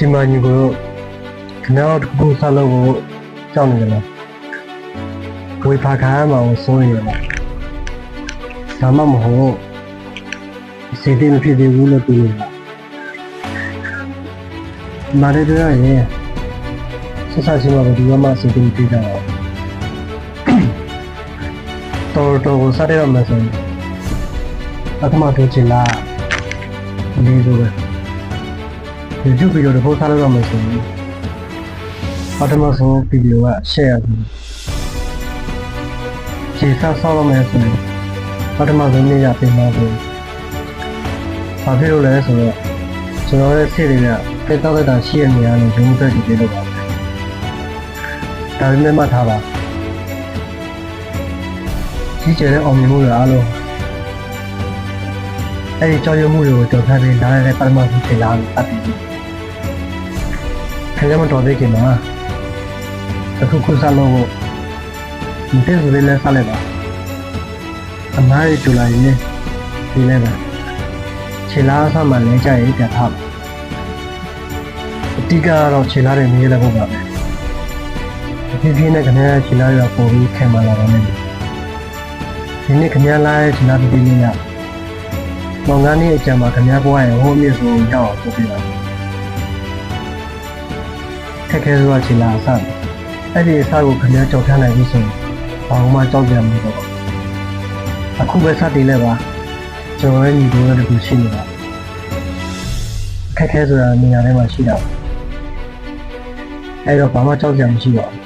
ဒီမှာညီကိုခဏတော့တစ်ခုဆက်လို့ကိုကြောက်နေတယ်လားဝေဖာခါမှာကိုစိုးနေတယ်လားဒါမှမဟုတ်စိတ်တည်းမဖြစ်သေးဘူးလို့ပြောနေတာမာရီတို့ရဲ့ဆက်ဆက်ချင်းမှာဒီကမှစိတ်တည်းဖြစ်ကြတော့တော်ကိုစားရမှာဆိုရင်အခုမှတို့ချင်လားဒီလိုပဲYouTube ဗီဒီယိုတစ်ခုထားလို့ရမှာဆိုရင်ပထမဆုံးဗီဒီယိုက share ရတယ်ခြေစားဆောက်ရမယ်ဆိုရင်ပထမဆုံးနေ့ရပြင်ပါဆိုဘာဖြစ်လို့လဲဆိုတော့ကျွန်တော်ရဲ့စိတ်တွေကတိတ်တောက်တာရှိရနေရတယ်ဂျုံတက်ကြည့်လို့ပါဒါပေမဲ့မှတ်ထားပါကြီးကျယ်တဲ့အောင်မြင်မှုတွေအားလုံးအဲ့ဒီကြောက်ရွံ့မှုတွေကိုကြော်ထားပြီးနားရတဲ့ပထမဆုံးချိန်လာပြီးပတ်ပြီးခင်ဗျားမတော်သေးခင်မှာအခုခုစားလို့မသိဆိုလေးလဲစားလိုက်ပါအမားရကျူလာရင်ဒီလဲပါခြေလားစားမှလဲကြရင်ပြထားပါအတိကကတော့ခြေလားတွေမြည်လည်းဟုတ်ပါပဲအဖြစ်ဖြစ်နဲ့ခင်ဗျားခြေလားတွေကပုံပြီးခံမလာပါနဲ့ဒီနေ့ခင်ဗျားလာရဲ့ခြေလားပြင်းနေရမောင်ငန်းနေ့အကြံမှာခင်ဗျားဘွားရဲ့ဟိုးမြစ်ဆိုရောက်အောင်ပို့ပြပါခက်ခဲစွာခြေလားအစားအဲ့ဒီအစားကိုခင်ဗျားကြောက်ထားနိုင်ပြီဆိုရင်ဘာမှကြောက်ကြမှာမဟုတ်ဘူးအခုပဲစတင်လိုက်ပါကျွန်တော်ရဲ့ညီကိုလည်းတခုရှိနေတာခက်ခဲဆိုတာနေရာထဲမှာရှိတာအဲ့တော့ဘာမှကြောက်ကြမှာမရှိပါဘူး